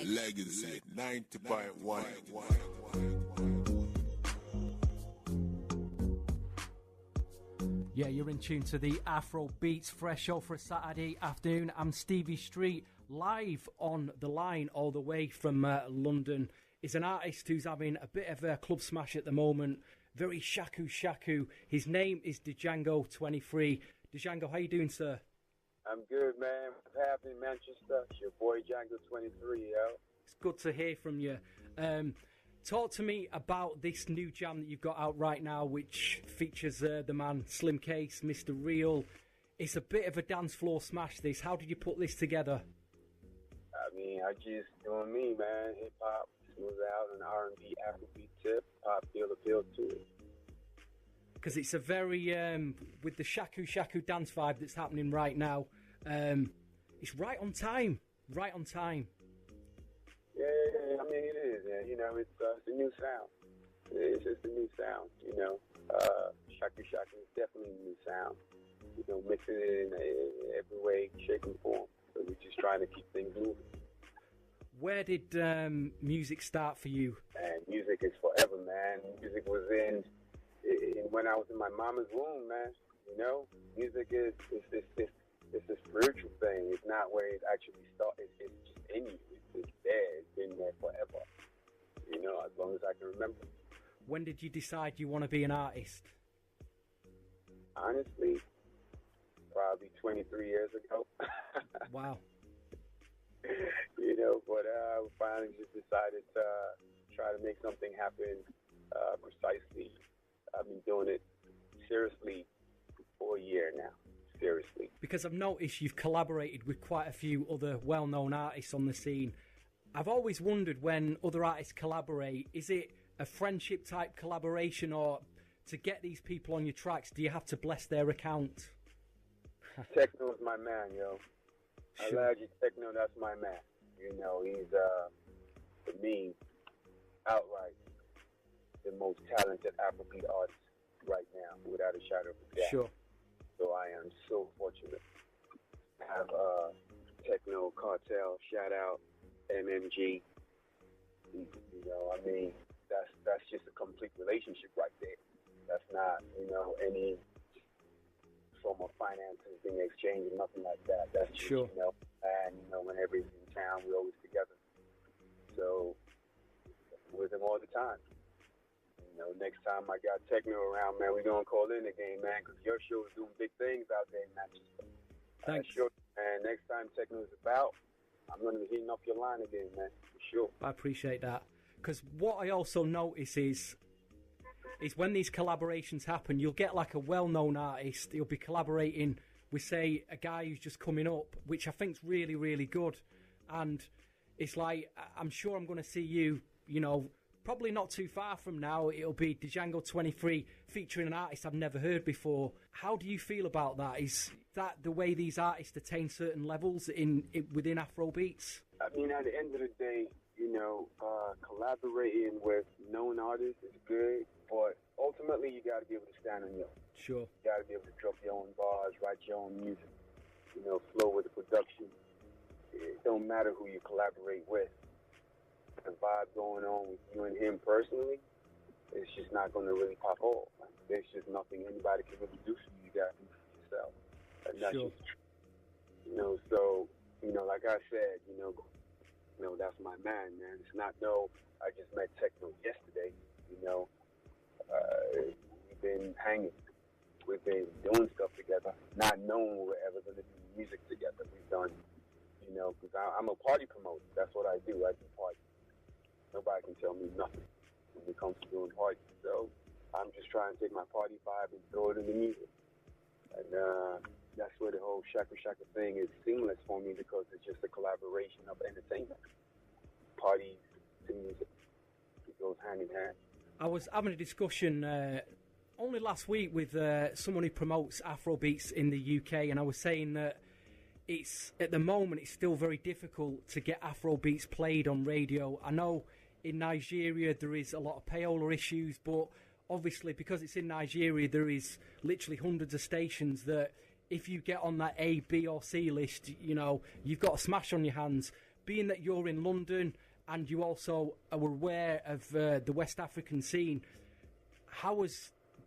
Legacy 90.1. Yeah, you're in tune to the Afro Beats Fresh Show for a Saturday afternoon. I'm Stevie Street, live on the line all the way from London. Is an artist who's having a bit of a club smash at the moment. Very Shaku. His name is Django23. Django, how you doing, sir? I'm good, man. What's happening, Manchester? It's your boy Django23, yo. It's good to hear from you. Talk to me about this new jam that you've got out right now, which features the man Slim Case, Mr. Real. It's a bit of a dance floor smash, this. How did you put this together? I mean, I just doing me, man. Hip-hop, smooth out, an R&B, Afrobeat tip, pop feel appeal to it. Because it's a very, with the Shaku dance vibe that's happening right now, it's right on time. Yeah, I mean, it is, man. You know, it's a new sound. It's just a new sound, you know. Shaku is definitely a new sound. You know, mixing it in every way, shape, and form. So we're just trying to keep things moving. Where did music start for you? And music is forever, man. Music was in when I was in my mama's womb, man. You know, music is it's a spiritual thing. It's not where it actually started. It's just in you. It's there. It's been there forever. You know, as long as I can remember. When did you decide you want to be an artist? Honestly, probably 23 years ago. Wow. You know, but I finally just decided to try to make something happen precisely. I've been doing it seriously for a year now. Seriously. Because I've noticed you've collaborated with quite a few other well-known artists on the scene. I've always wondered, when other artists collaborate, is it a friendship type collaboration, or to get these people on your tracks, do you have to bless their account? Techno's my man, yo. Sure. I love you, Techno, that's my man. You know, he's, for me, outright the most talented Afrobeat artist right now, without a shadow of a doubt. Sure. So I am so fortunate to have Techno, Cartel, shout out, MMG. You know, I mean, that's just a complete relationship right there. That's not, you know, any form of finances being exchanged or nothing like that. That's just, sure. You know, and, you know, whenever he's in town, we're always together. So, with him all the time. You know, next time I got Techno around, man, we're going to call in again, man, because your show is doing big things out there in Manchester. Thanks. Sure. And next time Techno is about, I'm going to be hitting up your line again, man, for sure. I appreciate that. Because what I also notice is when these collaborations happen, you'll get like a well-known artist, he'll be collaborating with, say, a guy who's just coming up, which I think's really, really good. And it's like, I'm sure I'm going to see you, you know, probably not too far from now, it'll be Django23 featuring an artist I've never heard before. How do you feel about that? Is that the way these artists attain certain levels within Afrobeats? I mean, at the end of the day, you know, collaborating with known artists is good, but ultimately you got to be able to stand on your own. Sure. You got to be able to drop your own bars, write your own music, you know, flow with the production. It don't matter who you collaborate with. The vibe going on with you and him personally, it's just not going to really pop off. Like, there's just nothing anybody can really do for you. You got to do for yourself. And that's sure. just true. You know, so, you know, like I said, you know, that's my man, man. It's not, no, I just met Techno yesterday, you know. We've been hanging. We've been doing stuff together, not knowing we're ever going to do music together. We've done, you know, because I'm a party promoter. That's what I do. I do parties. Nobody can tell me nothing when it comes to doing parties. So I'm just trying to take my party vibe and throw it in the music. And that's where the whole Shaku thing is seamless for me, because it's just a collaboration of entertainment. Parties to music. It goes hand in hand. I was having a discussion only last week with someone who promotes Afrobeats in the UK, and I was saying that at the moment it's still very difficult to get Afrobeats played on radio. I know in Nigeria there is a lot of payola issues, but obviously because it's in Nigeria there is literally hundreds of stations that if you get on that A, B or C list, you know, you've got a smash on your hands. being that you're in London and you also are aware of the West African scene,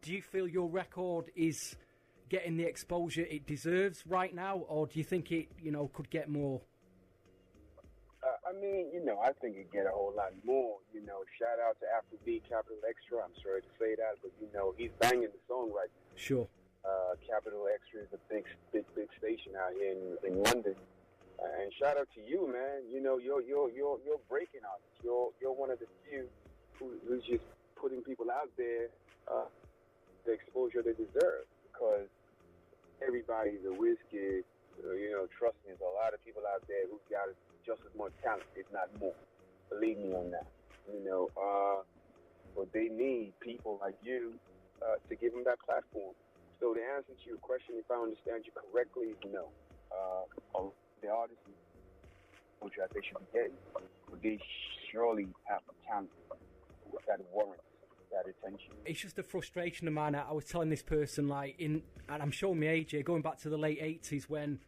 do you feel your record is getting the exposure it deserves right now, or do you think it, could get more? I mean, I think it get a whole lot more. Shout out to Afrobeat Capital Extra. I'm sorry to say that, but he's banging the song right now. Sure. Capital Extra is a big station out here in London. And shout out to you, man. You're breaking artist. You're one of the few who's just putting people out there the exposure they deserve, because everybody's a whiz-kid. Trust me, there's a lot of people out there who've got just as much talent, if not more. Believe me on that. But they need people like you to give them that platform. So the answer to your question, if I understand you correctly, is no. The artists that they should be getting, but they surely have the talent that warrants that attention. It's just a frustration of mine. I was telling this person, and I'm showing my age here, going back to the late 80s when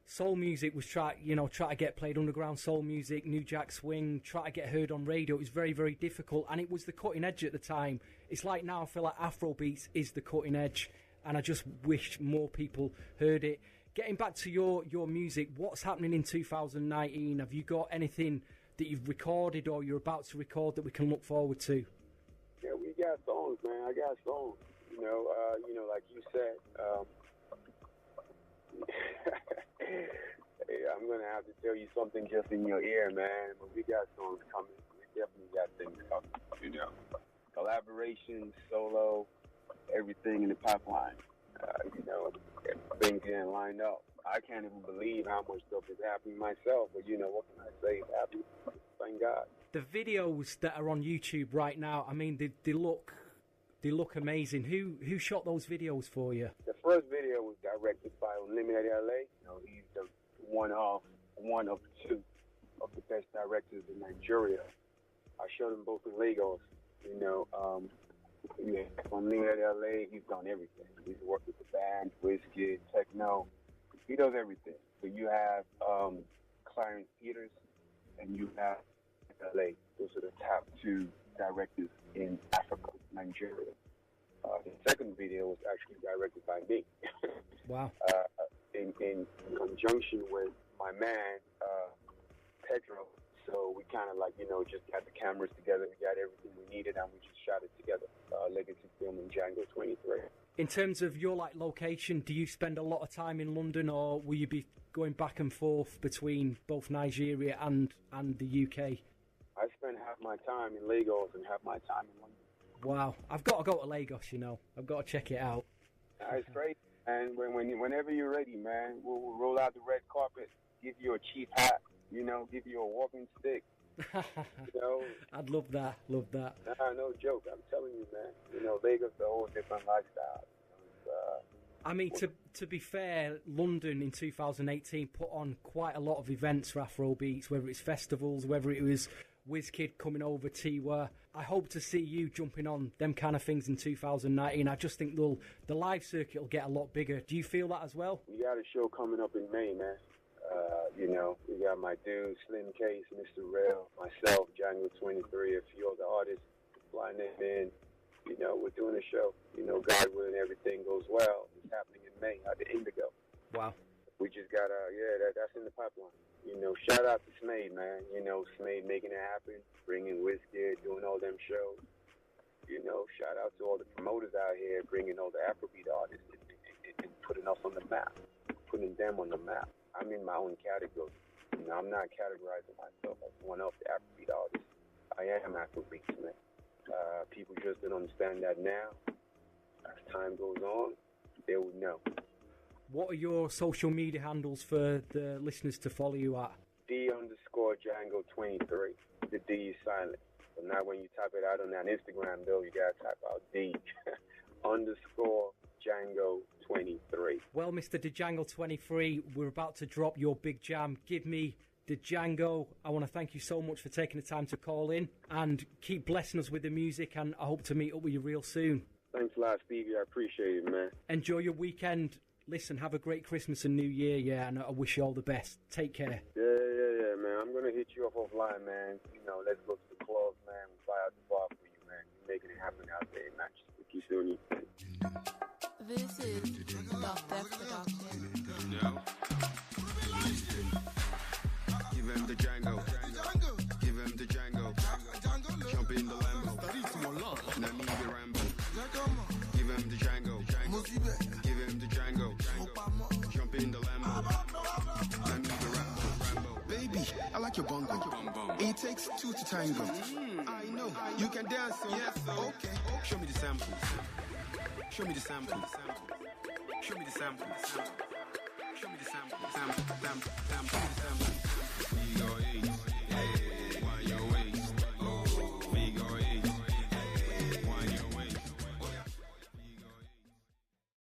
soul music was try to get played, underground soul music, New Jack Swing, try to get heard on radio. It was very, very difficult, and it was the cutting edge at the time. It's like now I feel like Afrobeats is the cutting edge, and I just wish more people heard it. Getting back to your music, what's happening in 2019? Have you got anything that you've recorded or you're about to record that we can look forward to? Yeah, we got songs, man. I got songs. Like you said, I'm gonna have to tell you something just in your ear, man. But we got songs coming. We definitely got things coming. Collaboration, solo, everything in the pipeline. Things getting lined up. I can't even believe how much stuff is happening myself. But what can I say? It's happening. Thank God. The videos that are on YouTube right now, I mean, they look amazing. Who shot those videos for you? The first video was directed by Unlimited LA. He's the one of two of the best directors in Nigeria. I shot them both in Lagos. Unlimited LA, he's done everything. He's worked with the band, Wizkid, techno. He does everything. So you have Clarence Peters and you have LA. Those are the top two directors in Africa, Nigeria. The second video was actually directed by me. Wow. In conjunction with my man, Pedro. So we kind of just got the cameras together. We got everything we needed, and we just shot it together. Legacy Film and Django23. In terms of your location, do you spend a lot of time in London, or will you be going back and forth between both Nigeria and the UK? I spend half my time in Lagos and half my time in London. Wow, I've got to go to Lagos. I've got to check it out. It's great, and whenever you're ready, man, we'll roll out the red carpet, give you a cheap hat. Give you a walking stick. I'd love that. Nah, no joke. I'm telling you, man. Lagos is a whole different lifestyle. I mean, to be fair, London in 2018 put on quite a lot of events for Afrobeats, whether it's festivals, whether it was Wizkid coming over, Tiwa. I hope to see you jumping on them kind of things in 2019. I just think the live circuit will get a lot bigger. Do you feel that as well? We got a show coming up in May, man. We got my dude, Slim Case, Mr. Rail, myself, Django23, a few other artists flying them in. We're doing a show. God willing, everything goes well. It's happening in May at the Indigo. Wow. We just got that's in the pipeline. Shout out to Smade, man. Smade making it happen, bringing Wizkid, doing all them shows. Shout out to all the promoters out here, bringing all the Afrobeat artists and putting us on the map, putting them on the map. I'm in my own category. I'm not categorizing myself as one of the Afrobeat artists. I am Afrobeat Smith. People just don't understand that now. As time goes on, they will know. What are your social media handles for the listeners to follow you at? D_Django23. The D is silent. So now when you type it out on that Instagram, though, you got to type out D _Django23. Well, Mr. Django23, we're about to drop your big jam. Give me the Django. I want to thank you so much for taking the time to call in and keep blessing us with the music, and I hope to meet up with you real soon. Thanks a lot, Stevie. I appreciate it, man. Enjoy your weekend. Listen, have a great Christmas and New Year, and I wish you all the best. Take care. Yeah, man. I'm gonna hit you up offline, man. You know, let's go to the clubs, man. We'll buy out the bar for you, man. You're making it happen out there, man. Just keep doing your thing. This is Dr. Production. No. Give him the Django. Give him the Django. Jump in the Lambo. Now me the Rambo. Give him the Django. Give him the Django. Jump in the Lambo. Now me the Rambo. Baby, I like your bongo. It takes two to tango. I know you can dance, so yes, okay. Show me the samples. Show me the samples. Show me the samples. Show me the samples. Sample.